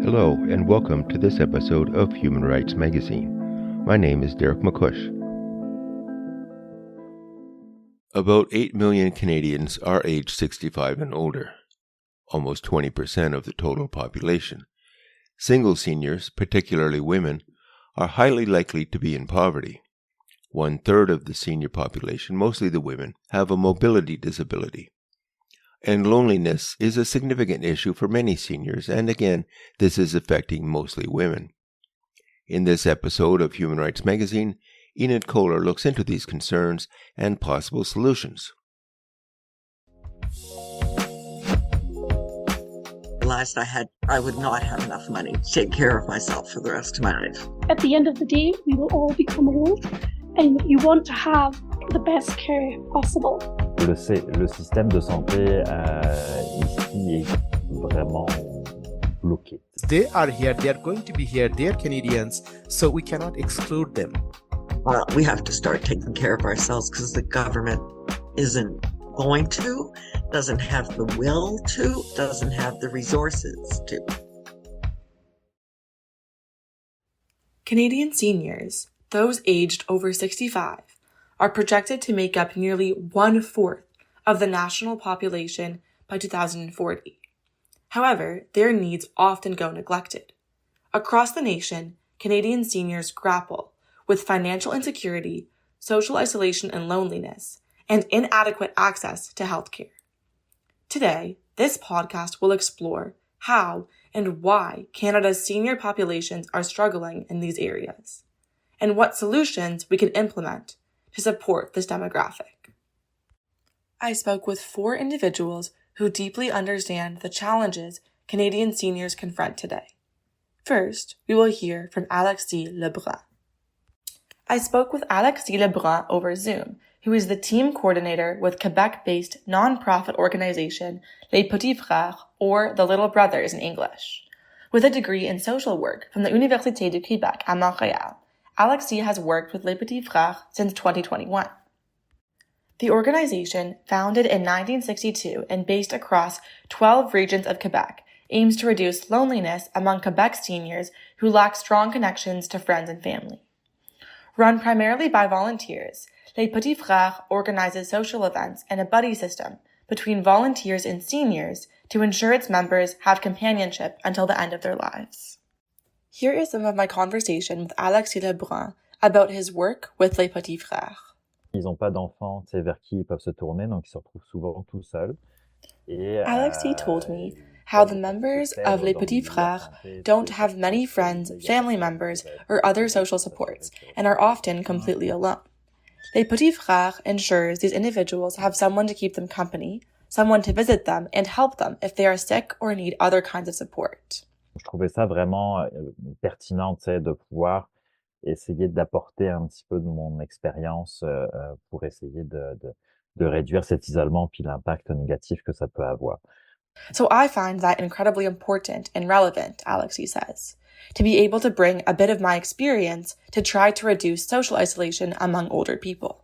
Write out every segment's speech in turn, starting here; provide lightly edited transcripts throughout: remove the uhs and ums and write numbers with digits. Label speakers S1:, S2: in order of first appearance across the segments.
S1: Hello, and welcome to this episode of Human Rights Magazine. My name is Derek McCush. About 8 million Canadians are aged 65 and older, almost 20% of the total population. Single seniors, particularly women, are highly likely to be in poverty. 1/3 of the senior population, mostly the women, have a mobility disability. And loneliness is a significant issue for many seniors, and again, this is affecting mostly women. In this episode of Human Rights Magazine, Enid Kohler looks into these concerns and possible solutions.
S2: Realized I would not have enough money to take care of myself for the rest of my life.
S3: At the end of the day, we will all become old, and you want to have the best care possible.
S4: Le système de santé ici est vraiment bloqué.
S5: They are here, they are going to be here, they are Canadians, so we cannot exclude them.
S2: We have to start taking care of ourselves because the government isn't going to, doesn't have the will to, doesn't have the resources to.
S6: Canadian seniors, those aged over 65, are projected to make up nearly 1/4 of the national population by 2040. However, their needs often go neglected. Across the nation, Canadian seniors grapple with financial insecurity, social isolation and loneliness, and inadequate access to healthcare. Today, this podcast will explore how and why Canada's senior populations are struggling in these areas, and what solutions we can implement to support this demographic. I spoke with 4 individuals who deeply understand the challenges Canadian seniors confront today. First, we will hear from Alexis Lebrun. I spoke with Alexis Lebrun over Zoom, who is the team coordinator with Quebec-based non-profit organization Les Petits Frères, or the Little Brothers in English. With a degree in social work from the Université du Québec à Montréal, Alexis has worked with Les Petits Frères since 2021. The organization, founded in 1962 and based across 12 regions of Quebec, aims to reduce loneliness among Quebec seniors who lack strong connections to friends and family. Run primarily by volunteers, Les Petits Frères organizes social events and a buddy system between volunteers and seniors to ensure its members have companionship until the end of their lives. Here is some of my conversation with Alexis Lebrun about his work with Les Petits Frères.
S4: Ils n'ont pas d'enfants vers qui ils peuvent se tourner, donc ils se retrouvent souvent tout seuls.
S6: Alexis told me how the members of Les Petits Frères don't have many friends, family members, or other social supports, and are often completely alone. Les Petits Frères ensures these individuals have someone to keep them company, someone to visit them, and help them if they are sick or need other kinds of support.
S4: Je trouvais ça vraiment pertinent, de pouvoir essayer d'apporter un petit peu de mon expérience pour essayer de réduire cet isolement puis l'impact négatif que ça peut avoir.
S6: So I find that incredibly important and relevant, Alexis says, to be able to bring a bit of my experience to try to reduce social isolation among older people.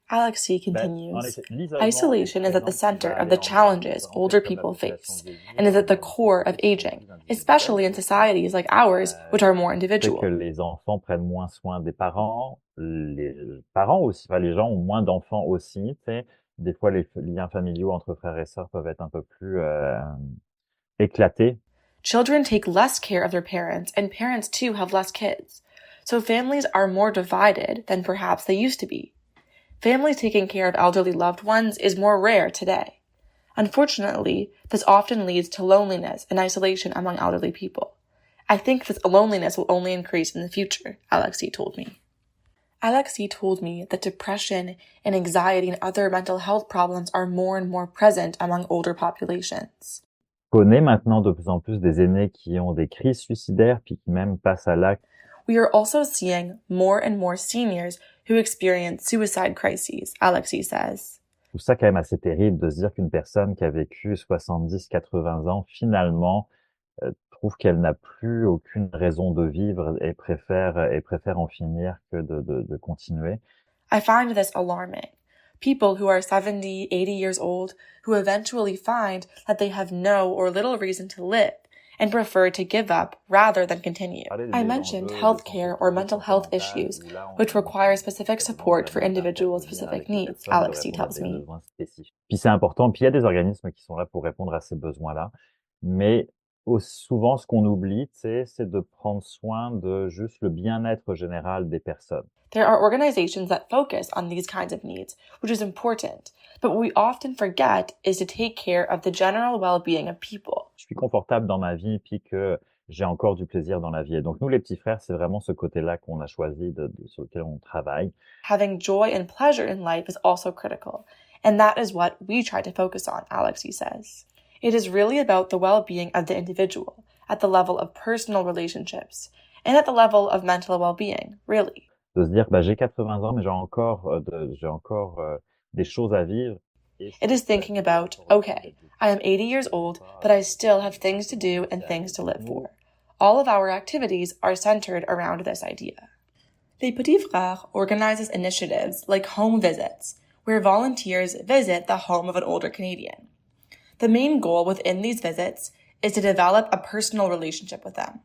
S6: Alexis continues, isolation is at the center of the challenges older people face and is at the core of aging, especially in societies like ours, which are more individual.
S4: Que les enfants prennent moins soin des parents, les parents aussi, les gens ont moins d'enfants aussi, des fois les liens familiaux entre frères et sœurs peuvent être un peu plus éclatés.
S6: Children take less care of their parents, and parents too have less kids. So families are more divided than perhaps they used to be. Families taking care of elderly loved ones is more rare today. Unfortunately, this often leads to loneliness and isolation among elderly people. I think this loneliness will only increase in the future, Alexis told me. Alexis told me that depression and anxiety and other mental health problems are more and more present among older populations.
S4: On connaît maintenant de plus en plus des aînés qui ont des crises suicidaires puis qui même passent à l'acte.
S6: We are also seeing more and more seniors who experience suicide crises, Alexis says.
S4: Je trouve ça quand même assez terrible de se dire qu'une personne qui a vécu 70-80 ans, finalement, trouve qu'elle n'a plus aucune raison de vivre et préfère en finir que de continuer.
S6: I find this alarming. People who are 70, 80 years old who eventually find that they have no or little reason to live and prefer to give up rather than continue. I mentioned healthcare or mental health issues, which require specific support for individual specific needs, Alex C tells me.
S4: Puis c'est important, puis il y a des organismes qui sont là pour répondre à ces besoins-là, mais souvent ce qu'on oublie, c'est de prendre soin de juste le bien-être général des personnes.
S6: There are organizations that focus on these kinds of needs, which is important, but what we often forget is to take care of the general well-being of people.
S4: Je suis confortable dans ma vie, puis que j'ai encore du plaisir dans la vie. Et donc nous, les petits frères, c'est vraiment ce côté-là qu'on a choisi, sur lequel on travaille.
S6: Having joy and pleasure in life is also critical, and that is what we try to focus on, Alexi says. It is really about the well-being of the individual, at the level of personal relationships, and at the level of mental well-being, really.
S4: De se dire, j'ai 80 ans, mais j'ai encore des choses à vivre.
S6: It is thinking about, okay, I am 80 years old, but I still have things to do and things to live for. All of our activities are centered around this idea. Les Petits Frères organizes initiatives like home visits, where volunteers visit the home of an older Canadian. The main goal within these visits is to develop a personal relationship with them.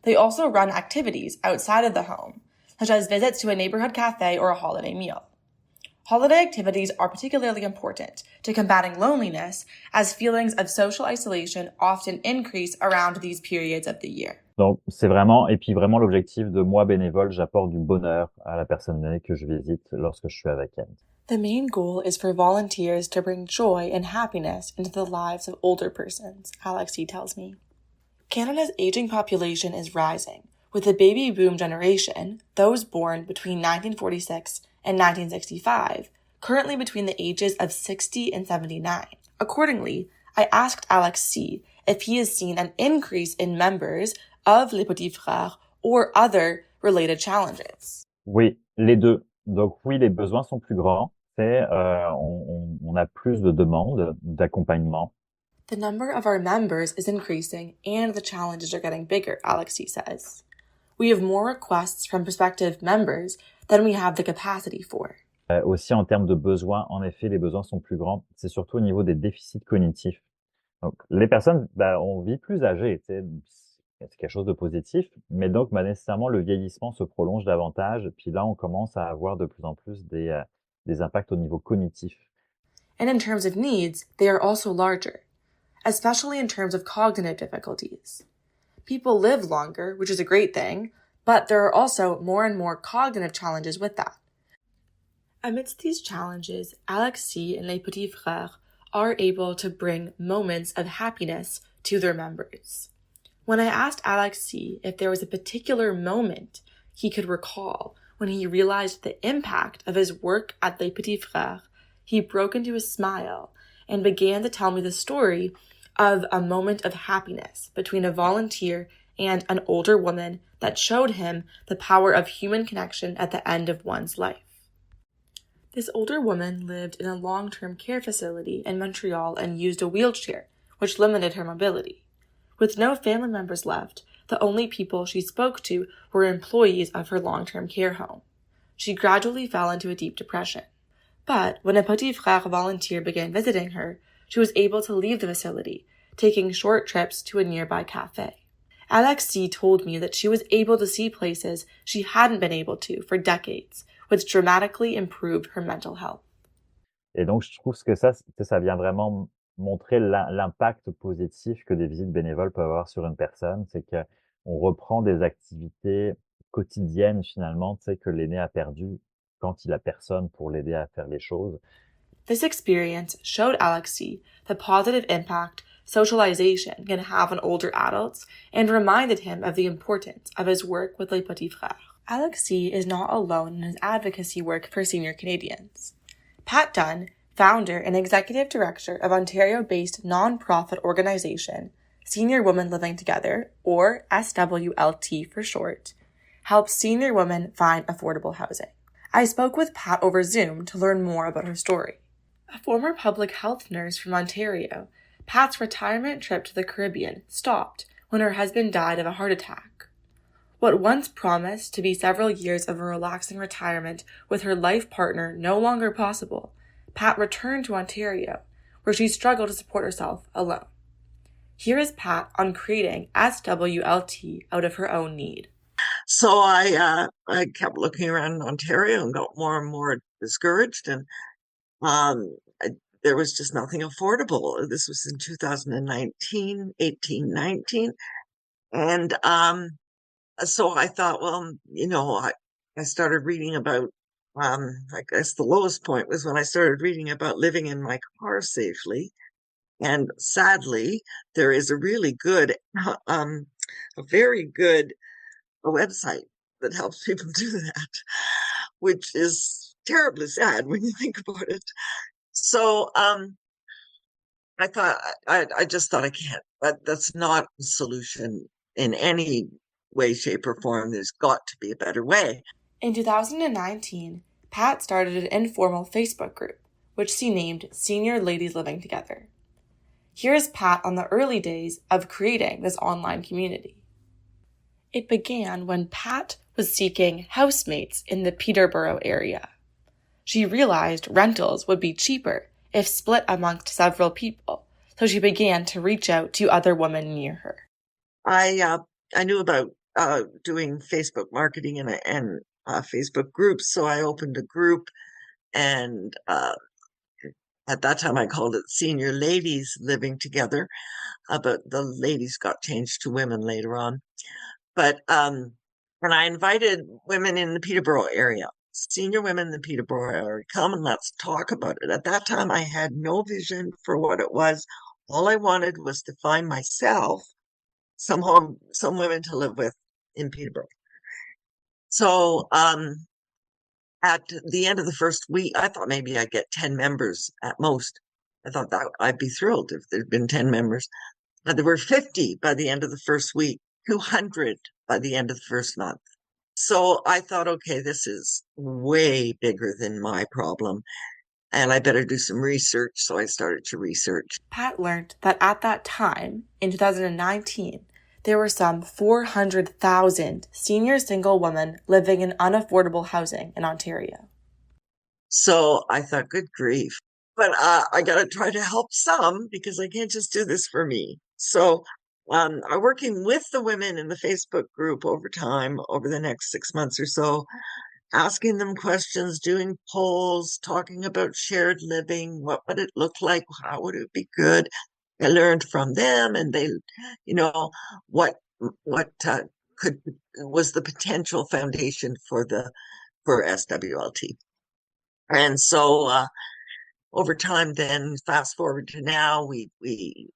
S6: They also run activities outside of the home, such as visits to a neighborhood cafe or a holiday meal. Holiday activities are particularly important to combating loneliness, as feelings of social isolation often increase around these periods of the year.
S4: Donc, c'est vraiment, et puis vraiment l'objectif de moi bénévole, j'apporte du bonheur à la personne que je visite lorsque je suis avec elle.
S6: The main goal is for volunteers to bring joy and happiness into the lives of older persons, Alexi tells me. Canada's aging population is rising, with the baby boom generation, those born between 1946 and 1965, currently between the ages of 60 and 79. Accordingly, I asked Alex C. if he has seen an increase in members of Les Petits Frères or other related challenges.
S4: Oui, les deux. Donc oui, les besoins sont plus grands. On a plus de demandes d'accompagnement.
S6: The number of our members is increasing and the challenges are getting bigger, Alexi says. We have more requests from prospective members than we have the capacity for.
S4: Aussi en termes de besoins, en effet, les besoins sont plus grands. C'est surtout au niveau des déficits cognitifs. Donc, les personnes, on vit plus âgées, c'est quelque chose de positif, mais donc nécessairement le vieillissement se prolonge davantage. Puis là, on commence à avoir de plus en plus des impacts au niveau cognitif.
S6: And in terms of needs, they are also larger, especially in terms of cognitive difficulties. People live longer, which is a great thing, but there are also more and more cognitive challenges with that. Amidst these challenges, Alex C. and Les Petits Frères are able to bring moments of happiness to their members. When I asked Alex C. if there was a particular moment he could recall when he realized the impact of his work at Les Petits Frères, he broke into a smile and began to tell me the story of a moment of happiness between a volunteer and an older woman that showed him the power of human connection at the end of one's life. This older woman lived in a long-term care facility in Montreal and used a wheelchair, which limited her mobility. With no family members left, the only people she spoke to were employees of her long-term care home. She gradually fell into a deep depression. But when a Petit Frère volunteer began visiting her, she was able to leave the facility, taking short trips to a nearby cafe. Alex C. told me that she was able to see places she hadn't been able to for decades, which dramatically improved her mental health.
S4: Et donc, je trouve que ça vient vraiment montrer l'impact positif que des visites bénévoles peuvent avoir sur une personne. C'est qu'on reprend des activités quotidiennes, finalement, que l'aîné a perdu quand il a personne pour l'aider à faire les choses.
S6: This experience showed Alex C. the positive impact socialization can have on older adults and reminded him of the importance of his work with Les Petits Frères. Alex C. is not alone in his advocacy work for senior Canadians. Pat Dunn, founder and executive director of Ontario-based non-profit organization Senior Women Living Together, or SWLT for short, helps senior women find affordable housing. I spoke with Pat over Zoom to learn more about her story. A former public health nurse from Ontario, Pat's retirement trip to the Caribbean stopped when her husband died of a heart attack. What once promised to be several years of a relaxing retirement with her life partner no longer possible, Pat returned to Ontario, where she struggled to support herself alone. Here is Pat on creating SWLT out of her own need.
S2: So I kept looking around in Ontario and got more and more discouraged, and there was just nothing affordable. This was in 2019, 18, 19. And so I thought, well, I started reading about, I guess the lowest point was when I started reading about living in my car safely. And sadly, there is a really good, a very good website that helps people do that, which is terribly sad when you think about it. So I thought, I just thought I can't. That's not the solution in any way, shape, or form. There's got to be a better way.
S6: In 2019, Pat started an informal Facebook group, which she named Senior Ladies Living Together. Here's Pat on the early days of creating this online community. It began when Pat was seeking housemates in the Peterborough area. She realized rentals would be cheaper if split amongst several people, so she began to reach out to other women near her.
S2: I knew about doing Facebook marketing and Facebook groups, so I opened a group, and at that time I called it Senior Ladies Living Together, but the ladies got changed to women later on. But and I invited women in the Peterborough area, senior women in the Peterborough area, come and let's talk about it. At that time, I had no vision for what it was. All I wanted was to find myself some women to live with in Peterborough. So at the end of the first week, I thought maybe I'd get 10 members at most. I thought that I'd be thrilled if there'd been 10 members. But there were 50 by the end of the first week, 200 by the end of the first month. So I thought, okay, this is way bigger than my problem, and I better do some research. So I started to research.
S6: Pat learned that at that time, in 2019, there were some 400,000 senior single women living in unaffordable housing in Ontario.
S2: So I thought, good grief. But I got to try to help some because I can't just do this for me. So I'm working with the women in the Facebook group over time, over the next 6 months or so, asking them questions, doing polls, talking about shared living. What would it look like? How would it be good? I learned from them, and they, what was the potential foundation for SWLT. And so over time, then fast forward to now, we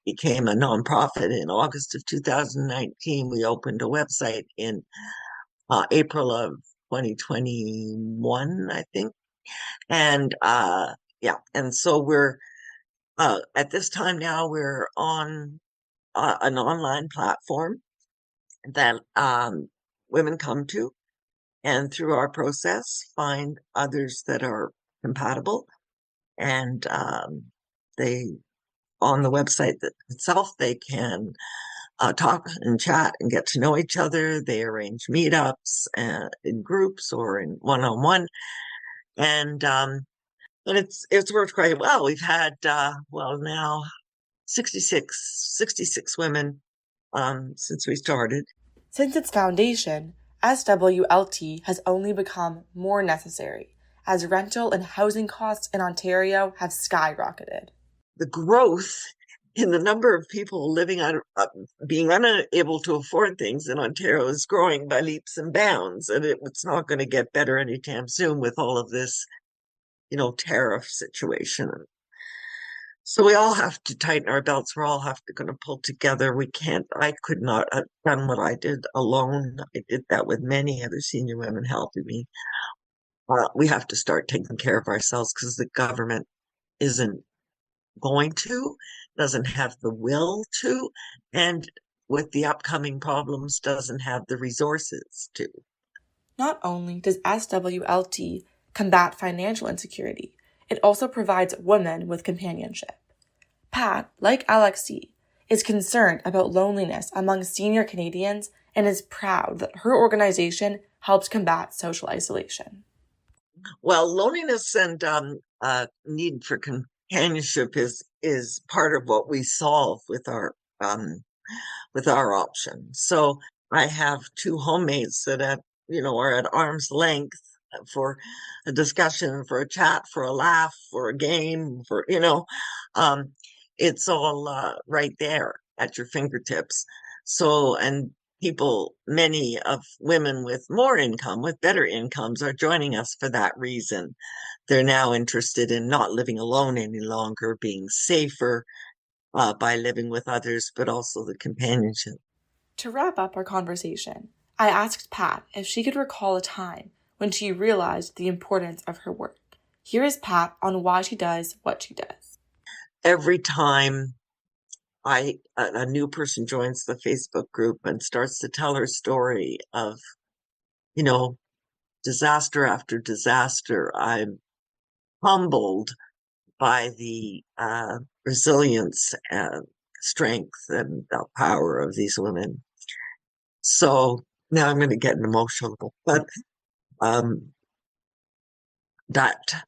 S2: became a nonprofit in August of 2019. We opened a website in April of 2021, I think. And and so we're at this time now we're on an online platform that women come to, and through our process find others that are compatible, and they on the website itself they can talk and chat and get to know each other. They arrange meetups in groups or in one-on-one, and it's worked quite well. We've had now 66 women since we started.
S6: Since its foundation, SWLT has only become more necessary as rental and housing costs in Ontario have skyrocketed.
S2: The growth in the number of people living on being unable to afford things in Ontario is growing by leaps and bounds, and it's not going to get better anytime soon with all of this, tariff situation. So we all have to tighten our belts. We're all going to pull together. I could not have done what I did alone. I did that with many other senior women helping me. We have to start taking care of ourselves because the government isn't doesn't have the will to, and with the upcoming problems, doesn't have the resources to.
S6: Not only does SWLT combat financial insecurity, it also provides women with companionship. Pat, like Alexi, is concerned about loneliness among senior Canadians and is proud that her organization helps combat social isolation.
S2: Well, loneliness and need for companionship is part of what we solve with our with our option. So I have two homemates that are at arm's length for a discussion, for a chat, for a laugh, for a game, um, it's all right there at your fingertips. So, and many of women with more income, with better incomes, are joining us for that reason. They're now interested in not living alone any longer, being safer by living with others, but also the companionship.
S6: To wrap up our conversation, I asked Pat if she could recall a time when she realized the importance of her work. Here is Pat on why she does what she does.
S2: Every time a new person joins the Facebook group and starts to tell her story of, disaster after disaster, I'm humbled by the resilience and strength and the power of these women. So now I'm going to get emotional, but that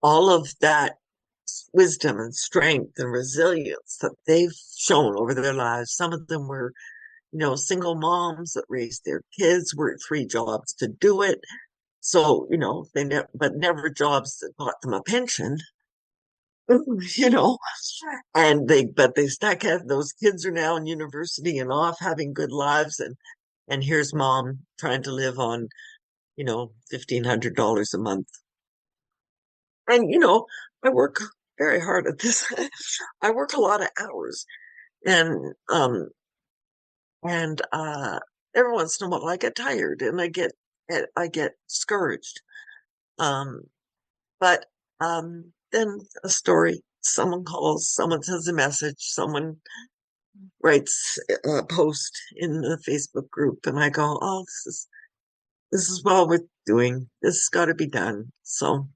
S2: all of that wisdom and strength and resilience that they've shown over their lives. Some of them were, single moms that raised their kids, worked 3 jobs to do it. So, but never jobs that got them a pension, but they stuck at those kids are now in university and off having good lives. And here's mom trying to live on, $1,500 a month. And, I work very hard at this. I work a lot of hours and every once in a while I get tired and I get discouraged. But then a story, someone calls, someone sends a message, someone writes a post in the Facebook group, and I go, oh, this is well worth doing. This has got to be done. So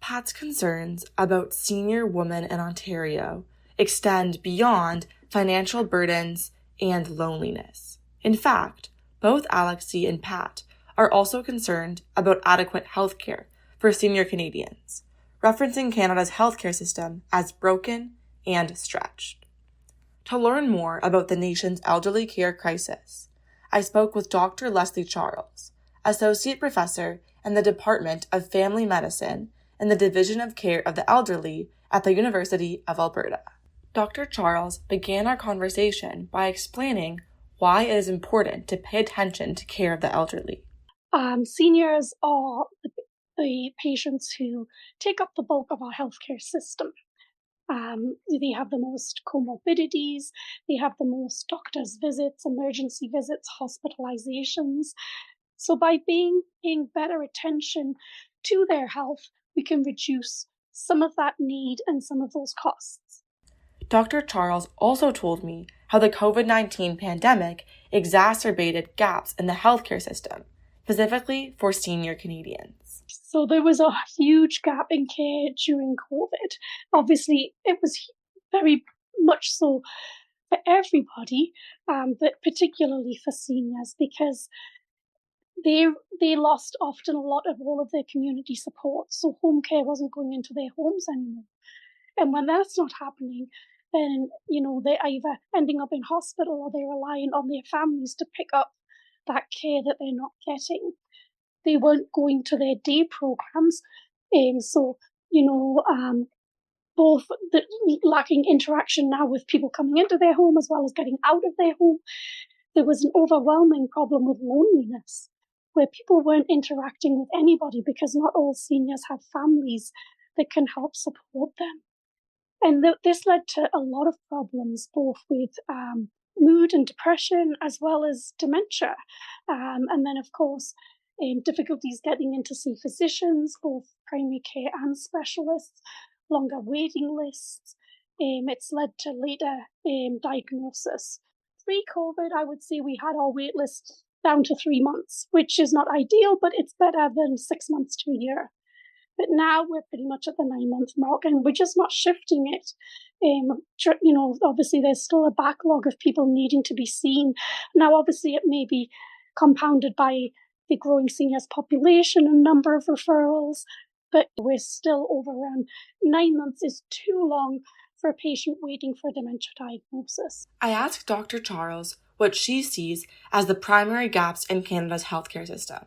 S6: Pat's concerns about senior women in Ontario extend beyond financial burdens and loneliness. In fact, both Alexi and Pat are also concerned about adequate healthcare for senior Canadians, referencing Canada's healthcare system as broken and stretched. To learn more about the nation's elderly care crisis, I spoke with Dr. Leslie Charles, Associate Professor in the Department of Family Medicine in the Division of Care of the Elderly at the University of Alberta. Dr. Charles began our conversation by explaining why it is important to pay attention to care of the elderly.
S3: Seniors are the patients who take up the bulk of our healthcare system. They have the most comorbidities, they have the most doctor's visits, emergency visits, hospitalizations. So by paying better attention to their health, we can reduce some of that need and some of those costs.
S6: Dr. Charles also told me how the COVID-19 pandemic exacerbated gaps in the healthcare system, specifically for senior Canadians.
S3: So there was a huge gap in care during COVID. Obviously, it was very much so for everybody, but particularly for seniors, because they lost often a lot of all of their community support. So home care wasn't going into their homes anymore. And when that's not happening, then, they're either ending up in hospital or they're relying on their families to pick up that care that they're not getting. They weren't going to their day programs. Both the lacking interaction now with people coming into their home as well as getting out of their home. There was an overwhelming problem with loneliness, where people weren't interacting with anybody because not all seniors have families that can help support them. And this led to a lot of problems, both with mood and depression, as well as dementia. And then, of course, difficulties getting in to see physicians, both primary care and specialists, longer waiting lists. It's led to later diagnosis. Pre-COVID, I would say we had our wait list down to 3 months, which is not ideal, but it's better than 6 months to a year. But now we're pretty much at the 9-month mark, and we're just not shifting it. Obviously there's still a backlog of people needing to be seen. Now, obviously it may be compounded by the growing seniors population and number of referrals, but we're still overrun. 9 months is too long for a patient waiting for a dementia diagnosis.
S6: I asked Dr. Charles what she sees as the primary gaps in Canada's healthcare system.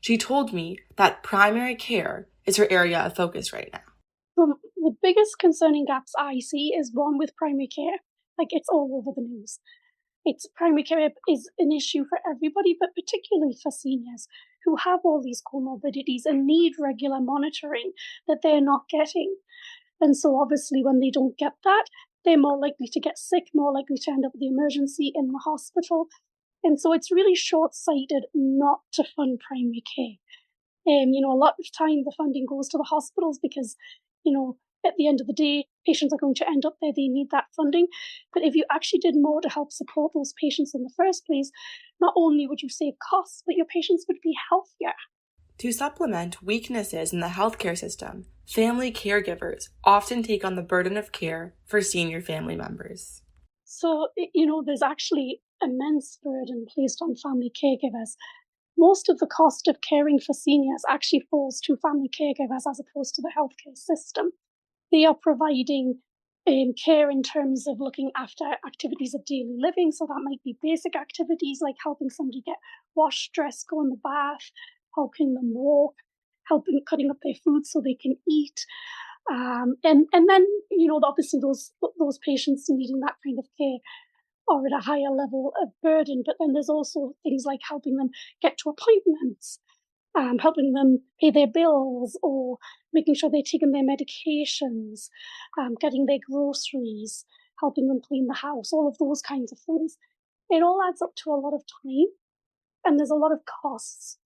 S6: She told me that primary care is her area of focus right now.
S3: The biggest concerning gaps I see is one with primary care. Like, it's all over the news. Primary care is an issue for everybody, but particularly for seniors who have all these comorbidities and need regular monitoring that they're not getting. And so obviously when they don't get that, they're more likely to get sick, more likely to end up with the emergency in the hospital. And so it's really short-sighted not to fund primary care. A lot of time the funding goes to the hospitals because, at the end of the day, patients are going to end up there. They need that funding. But if you actually did more to help support those patients in the first place, not only would you save costs, but your patients would be healthier.
S6: To supplement weaknesses in the healthcare system, family caregivers often take on the burden of care for senior family members.
S3: So, there's actually immense burden placed on family caregivers. Most of the cost of caring for seniors actually falls to family caregivers as opposed to the healthcare system. They are providing care in terms of looking after activities of daily living. So that might be basic activities like helping somebody get washed, dressed, go in the bath, helping them walk, cutting up their food so they can eat. And then, obviously those patients needing that kind of care are at a higher level of burden. But then there's also things like helping them get to appointments, helping them pay their bills, or making sure they're taking their medications, getting their groceries, helping them clean the house, all of those kinds of things. It all adds up to a lot of time, and there's a lot of costs.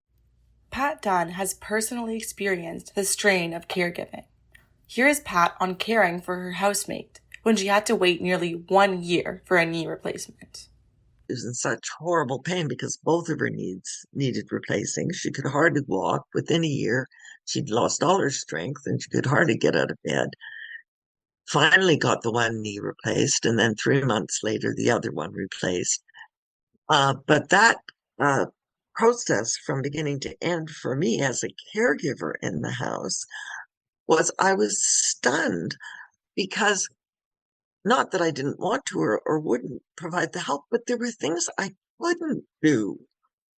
S6: Pat Dunn has personally experienced the strain of caregiving. Here is Pat on caring for her housemate when she had to wait nearly 1 year for a knee replacement.
S2: She was in such horrible pain because both of her knees needed replacing. She could hardly walk. Within a year, she'd lost all her strength and she could hardly get out of bed. Finally got the one knee replaced, and then 3 months later, the other one replaced. But that process from beginning to end for me as a caregiver in the house I was stunned, because not that I didn't want to or wouldn't provide the help, but there were things I couldn't do.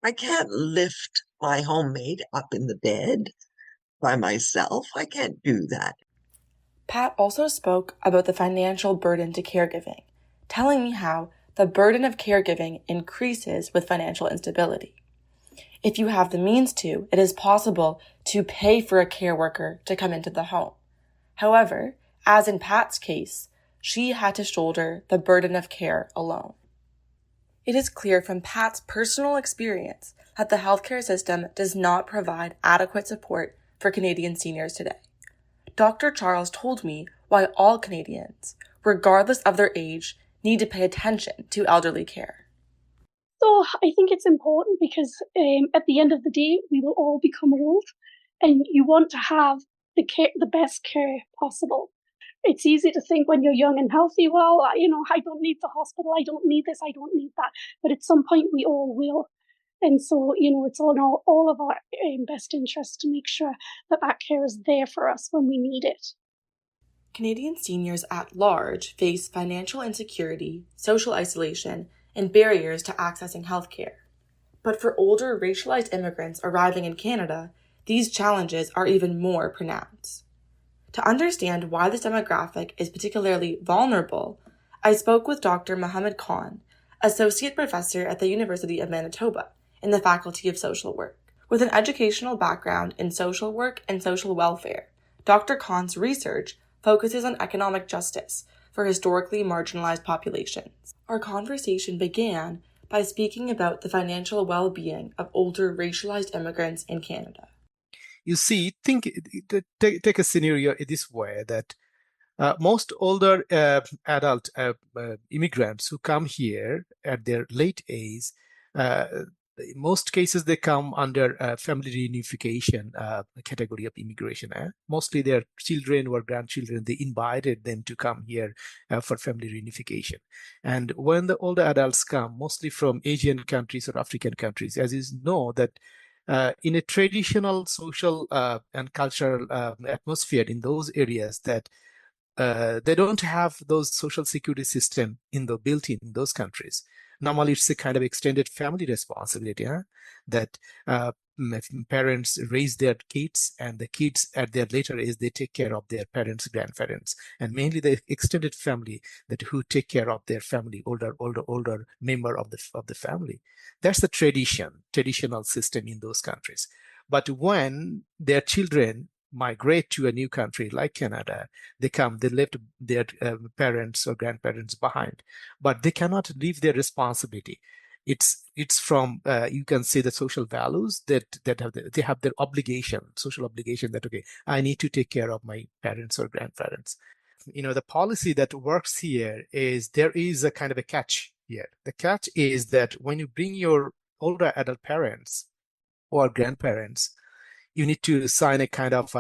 S2: I can't lift my homemade up in the bed by myself. I can't do that.
S6: Pat also spoke about the financial burden to caregiving, telling me how the burden of caregiving increases with financial instability. If you have the means to, it is possible to pay for a care worker to come into the home. However, as in Pat's case, she had to shoulder the burden of care alone. It is clear from Pat's personal experience that the healthcare system does not provide adequate support for Canadian seniors today. Dr. Charles told me why all Canadians, regardless of their age, need to pay attention to elderly care.
S3: So I think it's important because at the end of the day, we will all become old, and you want to have the best care possible. It's easy to think when you're young and healthy, well, I don't need the hospital, I don't need this, I don't need that. But at some point, we all will. And so, it's all of our best interests to make sure that care is there for us when we need it.
S6: Canadian seniors at large face financial insecurity, social isolation, and barriers to accessing healthcare. But for older racialized immigrants arriving in Canada, these challenges are even more pronounced. To understand why this demographic is particularly vulnerable, I spoke with Dr. Mohammed Khan, Associate Professor at the University of Manitoba in the Faculty of Social Work. With an educational background in social work and social welfare, Dr. Khan's research focuses on economic justice for historically marginalized populations. Our conversation began by speaking about the financial well-being of older racialized immigrants in Canada.
S5: You see, take a scenario this way, that most older adult immigrants who come here at their late age, in most cases they come under family reunification category of immigration. Mostly their children or grandchildren, they invited them to come here for family reunification. And when the older adults come, mostly from Asian countries or African countries, as you know, that in a traditional social and cultural atmosphere in those areas, that they don't have those social security system built in those countries. Normally, it's a kind of extended family responsibility, that parents raise their kids, and the kids at their later age, they take care of their parents, grandparents, and mainly the extended family that who take care of their family, older member of the family. That's the traditional system in those countries. But when their children migrate to a new country like Canada, they left their parents or grandparents behind, but they cannot leave their responsibility. It's from you can say the social values that they have their social obligation that, okay, I need to take care of my parents or grandparents. The policy that works here is there is a kind of a catch here. The catch is that when you bring your older adult parents or grandparents, you need to sign a kind of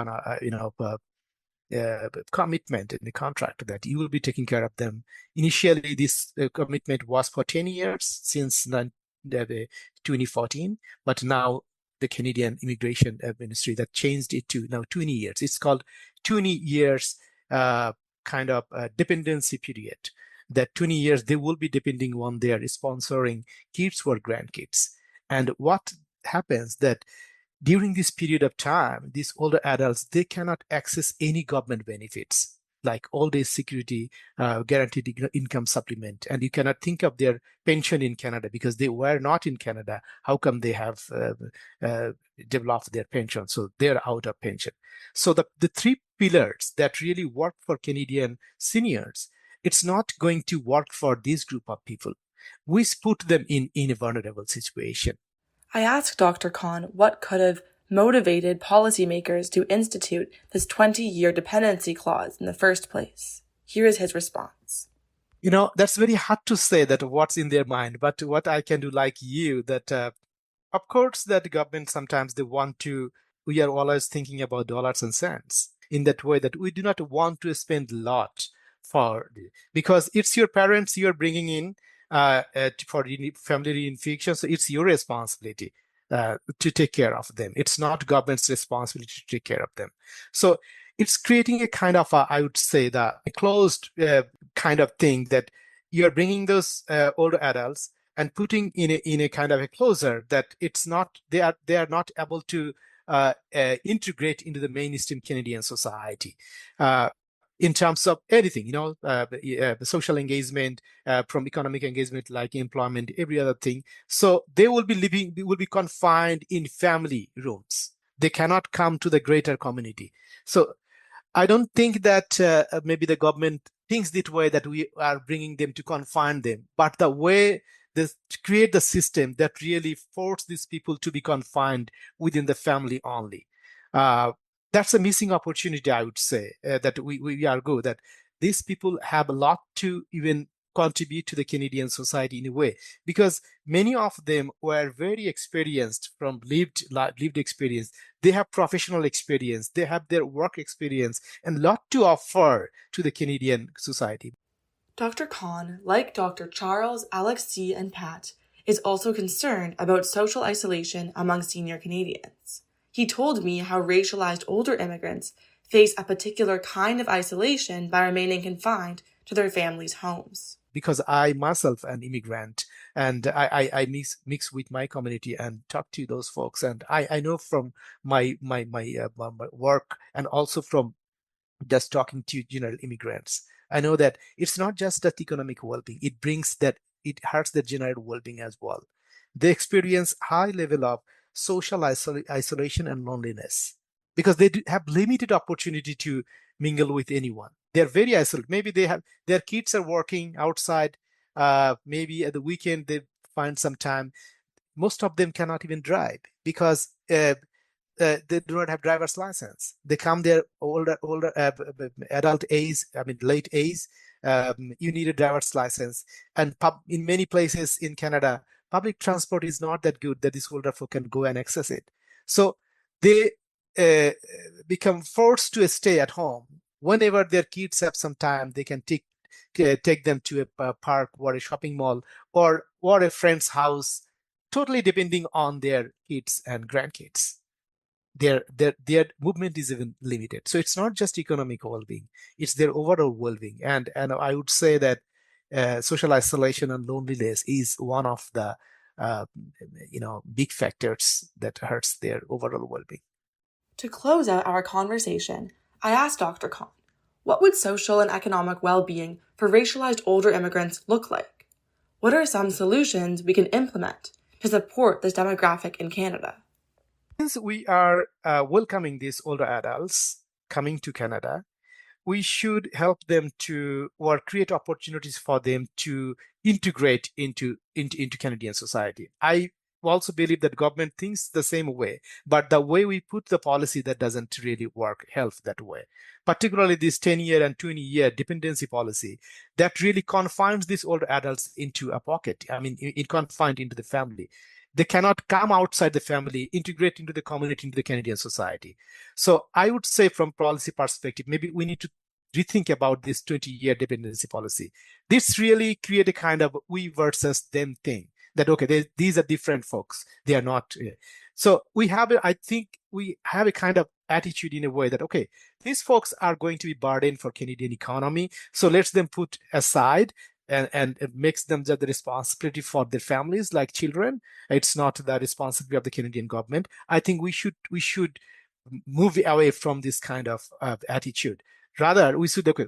S5: commitment in the contract that you will be taking care of them. Initially, this commitment was for 10 years since 2014, but now the Canadian Immigration Ministry that changed it to now 20 years. It's called 20 years kind of dependency period. That 20 years they will be depending on their sponsoring kids or grandkids. And what happens that during this period of time, these older adults, they cannot access any government benefits like old age security, guaranteed income supplement. And you cannot think of their pension in Canada because they were not in Canada. How come they have developed their pension? So they're out of pension. So the three pillars that really work for Canadian seniors, it's not going to work for this group of people. We put them in a vulnerable situation.
S6: I asked Dr. Khan what could have motivated policymakers to institute this 20-year dependency clause in the first place. Here is his response.
S5: That's very hard to say that what's in their mind, but what I can do like you, that of course that the government sometimes we are always thinking about dollars and cents in that way that we do not want to spend a lot because it's your parents you're bringing in for family reunification, so it's your responsibility to take care of them. It's not government's responsibility to take care of them. So it's creating a kind of I would say a closed kind of thing that you're bringing those older adults and putting in a kind of a closure that they are not able to integrate into the mainstream Canadian society. In terms of anything, the social engagement, from economic engagement like employment, every other thing. So they will be confined in family rooms. They cannot come to the greater community. So I don't think that maybe the government thinks that way, that we are bringing them to confine them, but the way they create the system that really force these people to be confined within the family only. That's a missing opportunity, I would say, that we are good, that these people have a lot to even contribute to the Canadian society in a way, because many of them were very experienced from lived experience. They have professional experience, they have their work experience, and a lot to offer to the Canadian society.
S6: Dr. Khan, like Dr. Charles, Alexis, and Pat, is also concerned about social isolation among senior Canadians. He told me how racialized older immigrants face a particular kind of isolation by remaining confined to their families' homes.
S5: Because I myself an immigrant, and I mix with my community and talk to those folks, and I know from my work and also from just talking to general immigrants, I know that it's not just that economic well-being, it hurts the general well-being as well. They experience high level of social isolation and loneliness because they have limited opportunity to mingle with anyone. They're very isolated. Maybe their kids are working outside. Maybe at the weekend they find some time. Most of them cannot even drive because they do not have driver's license. They come their older adult age, late age. You need a driver's license, and in many places in Canada, public transport is not that good that these older folk can go and access it. So they become forced to stay at home. Whenever their kids have some time, they can take them to a park or a shopping mall or a friend's house, totally depending on their kids and grandkids. their movement is even limited. So it's not just economic well-being; it's their overall well-being. And I would say that social isolation and loneliness is one of the big factors that hurts their overall well-being.
S6: To close out our conversation, I asked Dr. Kohn, what would social and economic well-being for racialized older immigrants look like? What are some solutions we can implement to support this demographic in Canada?
S5: Since we are welcoming these older adults coming to Canada, we should help them to, or create opportunities for them to integrate into Canadian society. I also believe that government thinks the same way, but the way we put the policy, that doesn't really work health that way. Particularly this 10-year and 20-year dependency policy that really confines these older adults into a pocket. I mean, confined into the family. They cannot come outside the family, integrate into the community, into the Canadian society. So I would say from policy perspective, maybe we need to rethink about this 20-year dependency policy. This really create a kind of we versus them thing. That, okay, these are different folks. They are not. So I think we have a kind of attitude in a way that, okay, these folks are going to be burdened for Canadian economy. So let's them put aside and it makes them the responsibility for their families like children. It's not the responsibility of the Canadian government. I think we should move away from this kind of attitude. Rather, we should, okay,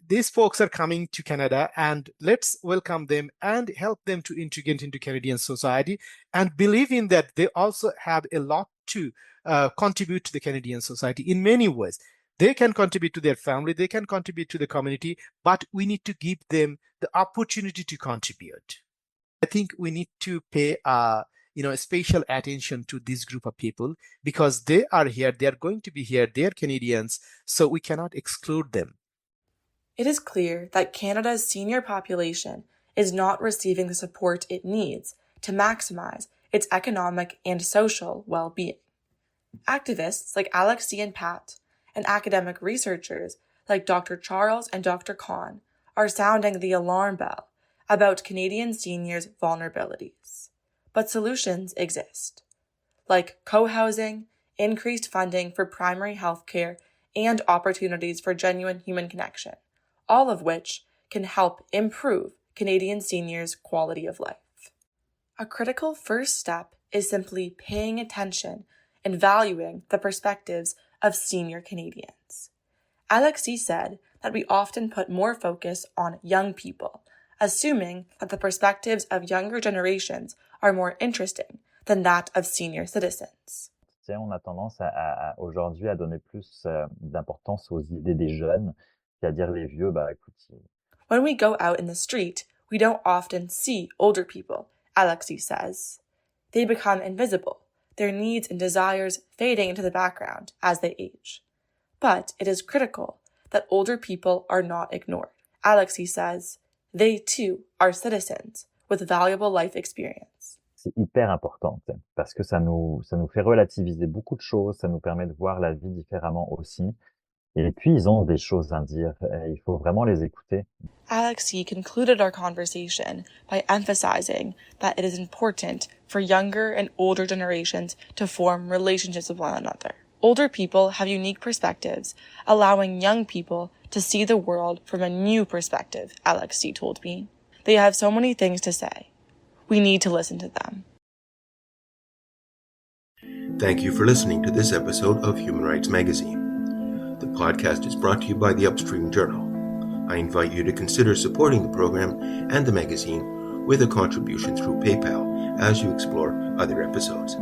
S5: these folks are coming to Canada and let's welcome them and help them to integrate into Canadian society and believe in that they also have a lot to contribute to the Canadian society in many ways. They can contribute to their family, they can contribute to the community, but we need to give them the opportunity to contribute. I think we need to pay special attention to this group of people because they are here, they are going to be here, they are Canadians, so we cannot exclude them.
S6: It is clear that Canada's senior population is not receiving the support it needs to maximize its economic and social well-being. Activists like Alex C. and Pat, and academic researchers like Dr. Charles and Dr. Kohn are sounding the alarm bell about Canadian seniors' vulnerabilities. But solutions exist, like co-housing, increased funding for primary health care, and opportunities for genuine human connection, all of which can help improve Canadian seniors' quality of life. A critical first step is simply paying attention and valuing the perspectives of senior Canadians. Alexis said that we often put more focus on young people, assuming that the perspectives of younger generations are more interesting than that of senior citizens.
S4: On a tendance aujourd'hui à donner plus d'importance aux idées des jeunes, c'est-à-dire les vieux, écoute.
S6: When we go out in the street, we don't often see older people, Alexis says. They become invisible, their needs and desires fading into the background as they age. But it is critical that older people are not ignored. Alexis says they too are citizens with valuable life experience.
S4: C'est hyper important parce que ça nous fait relativiser beaucoup de choses, ça nous permet de voir la vie différemment aussi. Et puis, ils ont des choses à dire. Il faut vraiment les écouter.
S6: Alexis concluded our conversation by emphasizing that it is important for younger and older generations to form relationships with one another. Older people have unique perspectives, allowing young people to see the world from a new perspective, Alexis told me. They have so many things to say. We need to listen to them.
S1: Thank you for listening to this episode of Human Rights Magazine. The podcast is brought to you by the Upstream Journal. I invite you to consider supporting the program and the magazine with a contribution through PayPal as you explore other episodes.